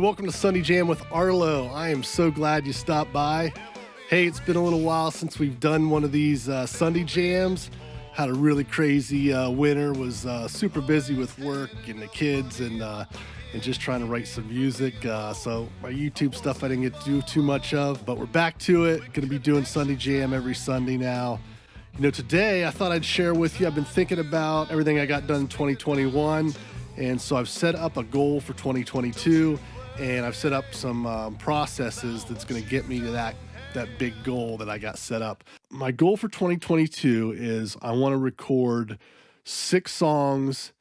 welcome to Sunday Jam with Arlo. I am so glad you stopped by. Hey, it's been a little while since we've done one of these Sunday Jams. Had a really crazy winter, was super busy with work and the kids and just trying to write some music. So my YouTube stuff I didn't get to do too much of, but we're back to it. Going to be doing Sunday Jam every Sunday now. You know, today I thought I'd share with you, I've been thinking about everything I got done in 2021. And so I've set up a goal for 2022, and I've set up some processes that's going to get me to that big goal that I got set up. My goal for 2022 is I want to record 6 songs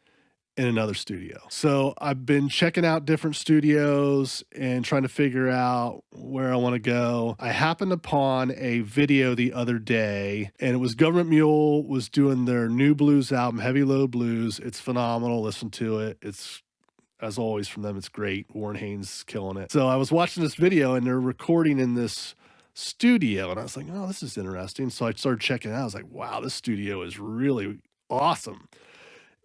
in another studio. So I've been checking out different studios and trying to figure out where I want to go. I happened upon a video the other day, and it was Government Mule was doing their new blues album, Heavy Low Blues. It's phenomenal. Listen to it. It's, as always from them, it's great. Warren Haynes killing it. So I was watching this video, and they're recording in this studio, and I was like, oh, this is interesting. So I started checking it out. I was like, wow, this studio is really awesome.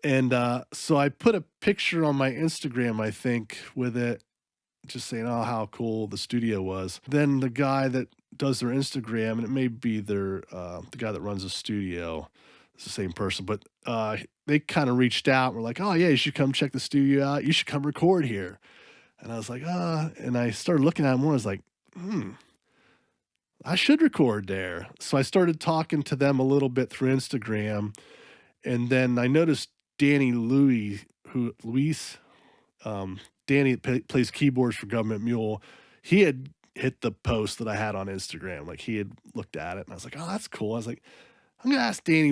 And so I put a picture on my Instagram, I think, with it, just saying, oh, how cool the studio was. Then the guy that does their Instagram, and it may be their the guy that runs the studio, it's the same person, but they kind of reached out and were like, oh, yeah, you should come check the studio out. You should come record here. And I was like, and I started looking at him more. I was like, I should record there. So I started talking to them a little bit through Instagram, and then I noticed Danny Danny plays keyboards for Government Mule. He had hit the post that I had on Instagram. Like, he had looked at it, and I was like, oh, that's cool. I was like, I'm going to ask Danny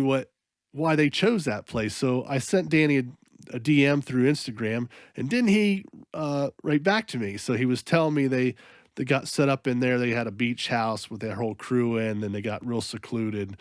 why they chose that place. So I sent Danny a DM through Instagram, and didn't he write back to me? So he was telling me they got set up in there. They had a beach house with their whole crew in, and they got real secluded.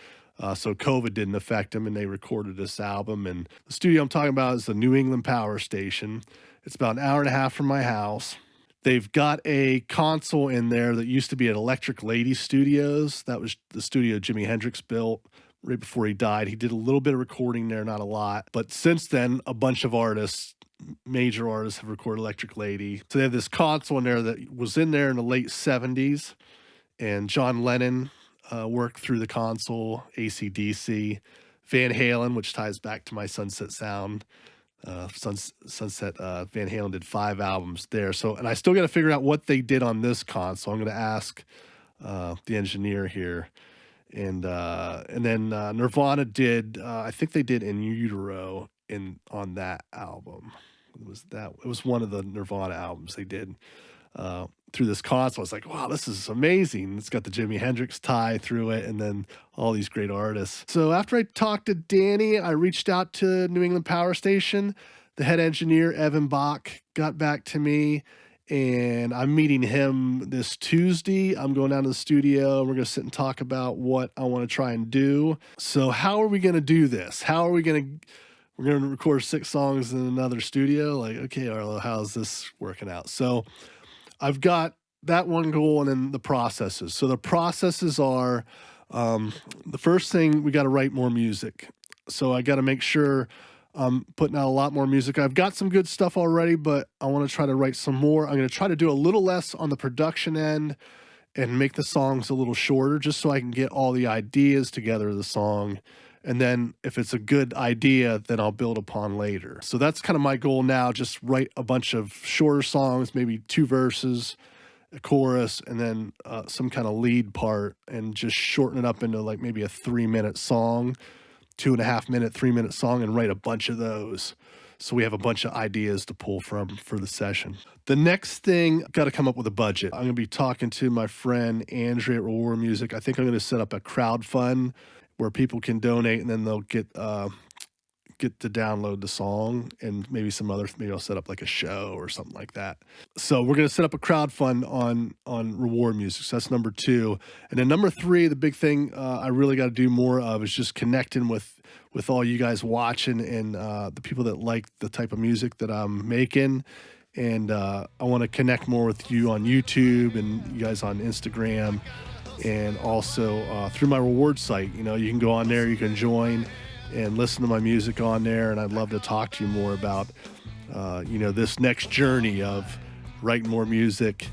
So COVID didn't affect them, and they recorded this album. And the studio I'm talking about is the New England Power Station. It's about an hour and a half from my house. They've got a console in there that used to be at Electric Lady Studios. That was the studio Jimi Hendrix built right before he died. He did a little bit of recording there, not a lot. But since then, a bunch of artists, major artists, have recorded Electric Lady. So they have this console in there that was in there in the late 70s. And John Lennon worked through the console, AC/DC, Van Halen, which ties back to my Sunset Sound. Sunset Van Halen did 5 albums there. So, and I still got to figure out what they did on this console. I'm going to ask the engineer here. And then Nirvana did, I think they did In Utero on that album. It was one of the Nirvana albums they did through this console. I was like, wow, this is amazing. It's got the Jimi Hendrix tie through it, and then all these great artists. So after I talked to Danny, I reached out to New England Power Station. The head engineer, Evan Bach, got back to me, and I'm meeting him this Tuesday. I'm going down to the studio, and we're going to sit and talk about what I want to try and do. So how are we going to do this? We're going to record 6 songs in another studio? Like, okay, Arlo, how's this working out? So I've got that one goal, and then the processes. So the processes are, the first thing, we got to write more music. So I got to make sure I'm putting out a lot more music. I've got some good stuff already, but I want to try to write some more. I'm going to try to do a little less on the production end and make the songs a little shorter, just so I can get all the ideas together of the song. And then if it's a good idea, then I'll build upon later. So that's kind of my goal now, just write a bunch of shorter songs, maybe 2 verses, a chorus, and then some kind of lead part, and just shorten it up into like maybe a 3-minute song, 2.5-minute, 3-minute song, and write a bunch of those. So we have a bunch of ideas to pull from for the session. The next thing, got to come up with a budget. I'm going to be talking to my friend Andrea at Reward Music. I think I'm going to set up a crowdfund where people can donate, and then they'll get to download the song, and maybe I'll set up like a show or something like that. So we're going to set up a crowdfund on Reward Music. So that's number 2. And then number 3, the big thing I really got to do more of is just connecting with all you guys watching and the people that like the type of music that I'm making. And I want to connect more with you on YouTube and you guys on Instagram. And also through my reward site, you can go on there, you can join and listen to my music on there. And I'd love to talk to you more about, this next journey of writing more music,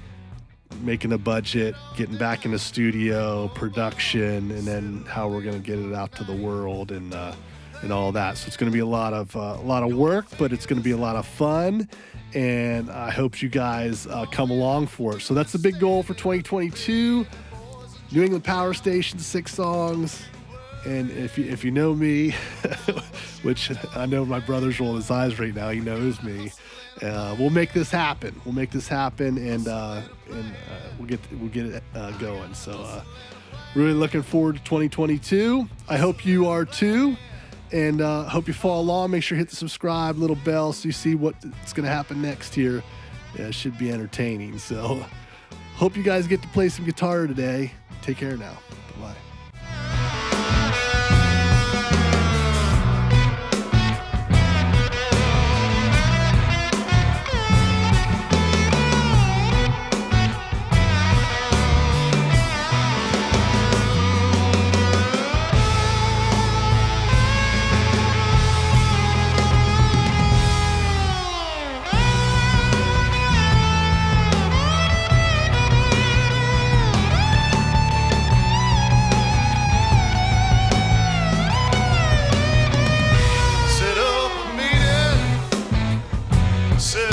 making a budget, getting back in the studio, production, and then how we're going to get it out to the world and all that. So it's going to be a lot of work, but it's going to be a lot of fun. And I hope you guys come along for it. So that's the big goal for 2022. New England Power Station, 6 songs. And if you know me, which I know my brother's rolling his eyes right now, he knows me. We'll make this happen. We'll make this happen, and we'll get it going. So really looking forward to 2022. I hope you are too, and hope you follow along. Make sure you hit the subscribe, little bell, so you see what's going to happen next year. It should be entertaining. So hope you guys get to play some guitar today. Take care now. Bye-bye. Set